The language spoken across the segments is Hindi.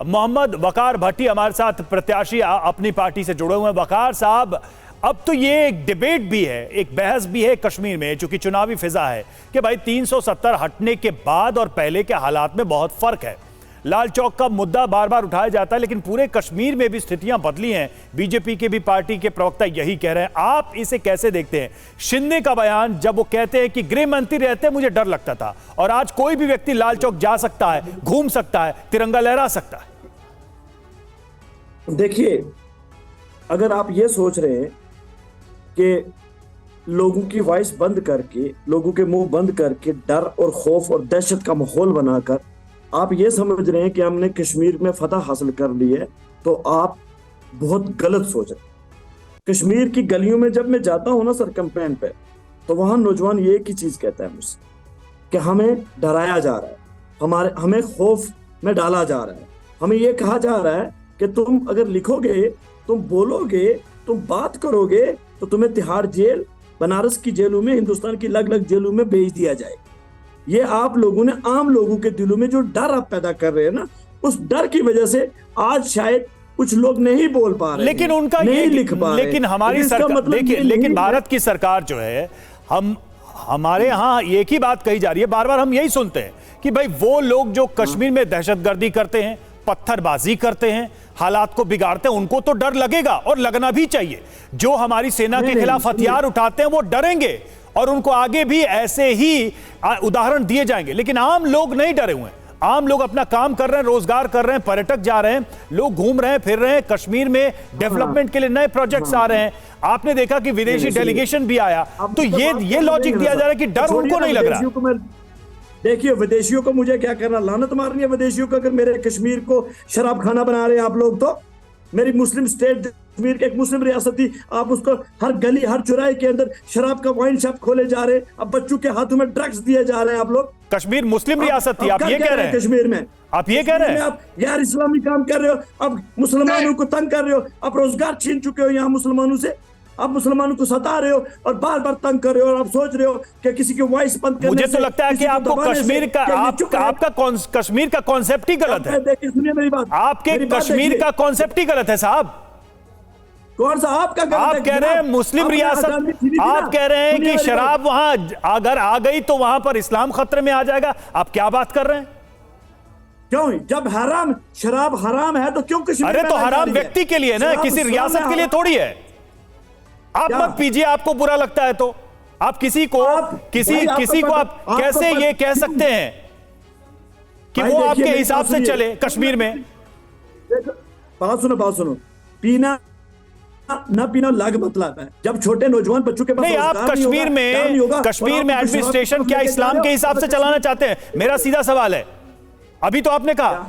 मोहम्मद वकार भट्टी हमारे साथ प्रत्याशी अपनी पार्टी से जुड़े हुए हैं। वकार साहब, अब तो ये एक डिबेट भी है, एक बहस भी है कश्मीर में, चूंकि चुनावी फिजा है, कि भाई 370 हटने के बाद और पहले के हालात में बहुत फर्क है। लाल चौक का मुद्दा बार बार उठाया जाता है, लेकिन पूरे कश्मीर में भी स्थितियां बदली हैं। बीजेपी के भी पार्टी के प्रवक्ता यही कह रहे हैं। आप इसे कैसे देखते हैं? शिंदे का बयान, जब वो कहते हैं कि गृह मंत्री रहते मुझे डर लगता था, और आज कोई भी व्यक्ति लाल चौक जा सकता है, घूम सकता है, तिरंगा लहरा सकता है। देखिए, अगर आप ये सोच रहे हैं कि लोगों की वॉइस बंद करके, लोगों के मुंह बंद करके दर और खौफ और दहशत का माहौल बनाकर आप ये समझ रहे हैं कि हमने कश्मीर में फतह हासिल कर ली है, तो आप बहुत गलत सोच रहे हैं। कश्मीर की गलियों में जब मैं जाता हूं ना सर कैंपेन पे, तो वहां नौजवान ये एक ही चीज कहता है मुझसे कि हमें डराया जा रहा है, हमें खौफ में डाला जा रहा है, हमें ये कहा जा रहा है कि तुम अगर लिखोगे, तुम बोलोगे, तुम बात करोगे, तो तुम्हें तिहाड़ जेल, बनारस की जेलों में, हिंदुस्तान की अलग अलग जेलों में भेज दिया जाए। ये आप लोगों ने, आम लोगों के दिलों में जो डर आप पैदा कर रहे हैं ना, उस डर की वजह से आज शायद कुछ लोग नहीं बोल पा रहे, लेकिन उनका नहीं लिख पा रहे। लेकिन हमारी सरकार, मतलब देखिए, लेकिन भारत की सरकार जो है, हमारे यहाँ एक ही बात कही जा रही है, बार बार हम यही सुनते हैं कि भाई वो लोग जो कश्मीर में दहशतगर्दी करते हैं, पत्थरबाजी करते हैं, हालात को बिगाड़ते हैं, उनको तो डर लगेगा और लगना भी चाहिए। जो हमारी सेना के खिलाफ हथियार उठाते हैं वो डरेंगे, और उनको आगे भी ऐसे ही उदाहरण दिए जाएंगे। लेकिन आम लोग नहीं डरे हुए हैं। आम लोग अपना काम कर रहे हैं, रोजगार कर रहे हैं, पर्यटक जा रहे हैं, लोग घूम रहे हैं, फिर रहे हैं। कश्मीर में डेवलपमेंट के लिए नए प्रोजेक्ट्स आ रहे हैं। आपने देखा कि विदेशी डेलीगेशन भी आया। तो ये लॉजिक दिया जा रहा है कि डर उनको नहीं लग रहा। देखिए, विदेशियों को मुझे क्या करना, लानत मारनी है विदेशियों को। अगर मेरे कश्मीर को शराब खाना बना रहे हैं आप लोग, तो मेरी मुस्लिम स्टेट कश्मीर एक मुस्लिम रियासत थी, आप उसको हर गली हर चौराहे के अंदर शराब का वाइन शॉप खोले जा रहे हैं। अब बच्चों के हाथों में ड्रग्स दिए जा रहे हैं आप लोग। कश्मीर मुस्लिम रियासत थी, आप ये कह रहे हैं? कश्मीर में आप ये कह रहे हैं? आप यार इस्लामी काम कर रहे हो, अब मुसलमानों को तंग कर रहे हो, आप रोजगार छीन चुके हो यहाँ मुसलमानों से, आप मुसलमानों को सता रहे हो और बार बार तंग कर रहे हो, और आप सोच रहे हो कि किसी की वॉइस बंद करने मुझे तो लगता है कि आपको कश्मीर का कश्मीर का कॉन्सेप्ट ही गलत है। देखिए, सुनिए मेरी बात, आपके कश्मीर का कॉन्सेप्ट ही गलत है साहब। कौन सा आपका गलत? आप कह रहे हैं मुस्लिम रियासत, आप कह रहे हैं कि शराब वहां अगर आ गई तो वहां पर इस्लाम खतरे में आ जाएगा। आप क्या बात कर रहे हैं? क्यों? जब हराम, शराब हराम है तो क्यों कश्मीर? अरे तो हराम व्यक्ति के लिए ना, किसी रियासत के लिए थोड़ी है। आप मत पीजिए, आपको बुरा लगता है तो आप किसी को आप कैसे ये कह सकते हैं कि वो आपके हिसाब से चले कश्मीर में? बात सुनो, पीना ना पीना अलग मतलब है। जब छोटे नौजवान बच्चों के पास नहीं, आप कश्मीर में एडमिनिस्ट्रेशन क्या इस्लाम के हिसाब से चलाना चाहते हैं? मेरा सीधा सवाल है। अभी तो आपने कहा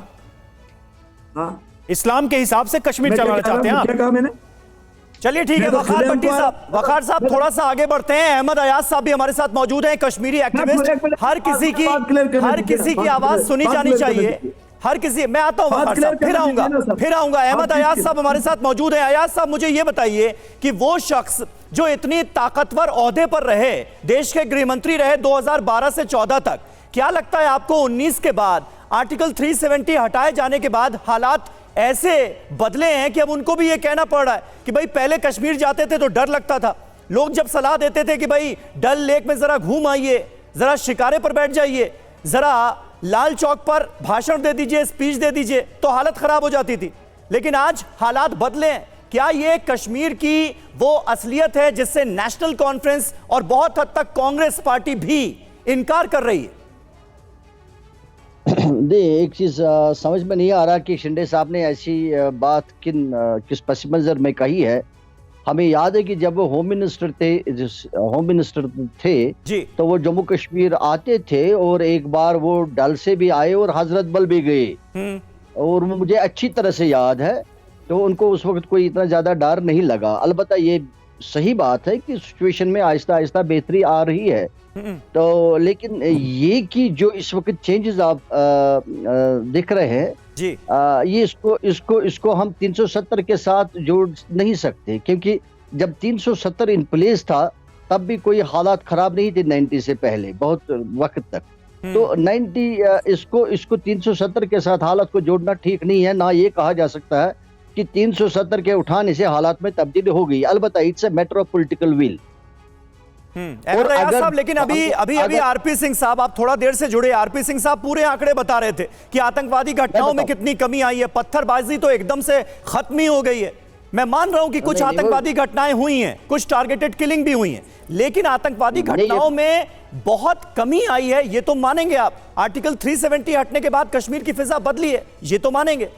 हाँ, इस्लाम के हिसाब से कश्मीर चलाना चाहते हैं। क्या कहा मैंने? चलिए ठीक है, वकार साहब थोड़ा सा आगे बढ़ते हैं। अहमद अयाज साहब भी हमारे साथ मौजूद हैं, कश्मीरी एक्टिविस्ट। हर किसी की आवाज सुनी जानी चाहिए, हर किसी। मैं आता हूं वकार साहब, फिर आऊंगा। अहमद अयाज साहब हमारे साथ मौजूद हैं। अयाज साहब, मुझे ये बताइए कि वो शख्स जो इतनी ताकतवर ओहदे पर रहे, देश के गृह मंत्री रहे 2012 से 14 तक, क्या लगता है आपको 19 के बाद, आर्टिकल 370 हटाए जाने के बाद हालात ऐसे बदले हैं कि अब उनको भी ये कहना पड़ रहा है कि भाई पहले कश्मीर जाते थे तो डर लगता था, लोग जब सलाह देते थे कि भाई डल लेक में जरा घूम आइए, जरा शिकारे पर बैठ जाइए, जरा लाल चौक पर भाषण दे दीजिए, स्पीच दे दीजिए, तो हालत खराब हो जाती थी। लेकिन आज हालात बदले हैं। क्या ये कश्मीर की वो असलियत है जिससे नेशनल कॉन्फ्रेंस और बहुत हद तक कांग्रेस पार्टी भी इनकार कर रही है? एक चीज समझ में नहीं आ रहा कि शिंदे साहब ने ऐसी बात किस पस मंजर में कही है। हमें याद है कि जब वो होम मिनिस्टर थे जी, तो वो जम्मू कश्मीर आते थे और एक बार वो डल से भी आए और हजरत बल भी गए, और वो मुझे अच्छी तरह से याद है। तो उनको उस वक्त कोई इतना ज्यादा डर नहीं लगा। अलबत्ता ये सही बात है कि सिचुएशन में आहिस्ता आहिस्ता बेहतरी आ रही है। तो लेकिन ये कि जो इस वक्त चेंजेस आप दिख रहे हैं जी, ये इसको हम 370 के साथ जोड़ नहीं सकते, क्योंकि जब 370 इन प्लेस था तब भी कोई हालात खराब नहीं थे 90 से पहले बहुत वक्त तक। तो 90 इसको 370 के साथ हालत को जोड़ना ठीक नहीं है। ना ये कहा जा सकता है कि 370 के उठाने से हालात में तब्दीली हो गई। अलबत्ता it's a matter of political will. Ahmad Ayaz sahab, लेकिन अभी आरपी सिंह साहब, आप थोड़ा देर से जुड़े, आरपी सिंह साहब पूरे आंकड़े बता रहे थे कि आतंकवादी घटनाओं में कितनी कमी आई है, पत्थरबाजी तो एकदम से खत्म ही हो गई है। मैं मान रहा हूं कि कुछ आतंकवादी घटनाएं हुई हैं, कुछ टारगेटेड किलिंग भी हुई हैं, लेकिन आतंकवादी घटनाओं में बहुत कमी आई है, ये तो मानेंगे आप। आर्टिकल 370 हटने के बाद कश्मीर की फिजा बदली है, ये तो मानेंगे।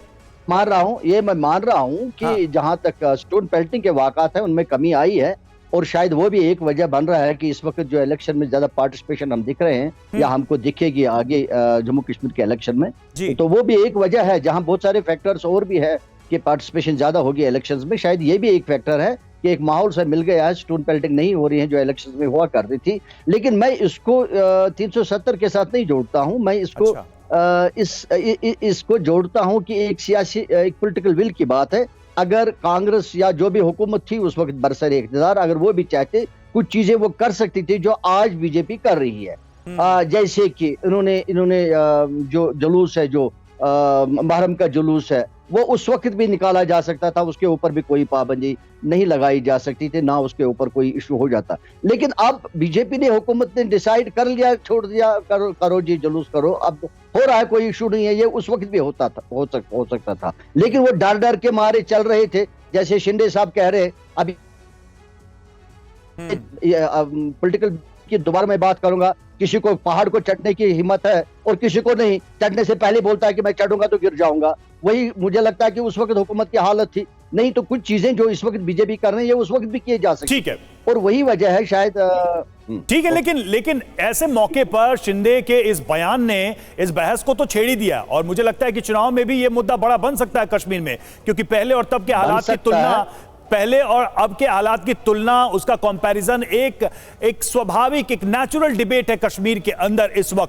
मान रहा हूं, ये मैं मान रहा हूं कि जहां तक स्टोन पेल्टिंग के वाकयात हैं उनमें कमी आई है, और शायद वो भी एक वजह बन रहा है कि इस वक्त जो इलेक्शन में ज्यादा पार्टिसिपेशन हम दिख रहे हैं या हमको दिखेगी आगे जम्मू कश्मीर के इलेक्शन में, तो वो भी एक वजह है। जहां बहुत सारे फैक्टर्स और भी है कि पार्टिसिपेशन ज्यादा होगी इलेक्शंस में, शायद ये भी एक फैक्टर है कि एक माहौल से मिल गया है, स्टोन पेल्टिंग नहीं हो रही है जो इलेक्शंस में हुआ करती थी। लेकिन मैं इसको 370 के साथ नहीं जोड़ता हूं, मैं इसको इसको जोड़ता हूं कि एक सियासी, एक पॉलिटिकल विल की बात है। अगर कांग्रेस या जो भी हुकूमत थी उस वक्त बरसर इख्तियार, अगर वो भी चाहते कुछ चीजें वो कर सकती थी जो आज बीजेपी कर रही है। जैसे कि इन्होंने जो जुलूस है, जो मुहर्रम का जुलूस है, वो उस वक्त भी निकाला जा सकता था, उसके ऊपर भी कोई पाबंदी नहीं लगाई जा सकती थी, ना उसके ऊपर कोई इशू हो जाता। लेकिन अब बीजेपी ने, हुकूमत ने डिसाइड कर लिया, छोड़ दिया, करो जी जुलूस करो, अब हो रहा है, कोई इशू नहीं है। ये उस वक्त भी होता था, हो सकता था, लेकिन वो डर डर के मारे चल रहे थे। जैसे शिंदे साहब कह रहे, अभी पॉलिटिकल की दोबारा मैं बात करूंगा, किसी को पहाड़ को चढ़ने की हिम्मत है और किसी को नहीं, चढ़ने से पहले बोलता है कि मैं चढ़ूंगा तो गिर जाऊंगा। वही मुझे लगता है कि उस वक्त हुकूमत की हालत थी। नहीं तो कुछ चीजें जो इस वक्त बीजेपी कर रही है उस वक्त भी किए जा सकती। ठीक है, और वही वजह है शायद। ठीक है, लेकिन ऐसे मौके पर शिंदे के इस बयान ने इस बहस को तो छेड़ ही दिया, और मुझे लगता है कि चुनाव में भी ये मुद्दा बड़ा बन सकता है कश्मीर में, क्योंकि पहले और तब के हालात की तुलना, पहले और अब के हालात की तुलना, उसका कंपैरिजन एक स्वाभाविक, एक नेचुरल डिबेट है कश्मीर के अंदर इस वक्त।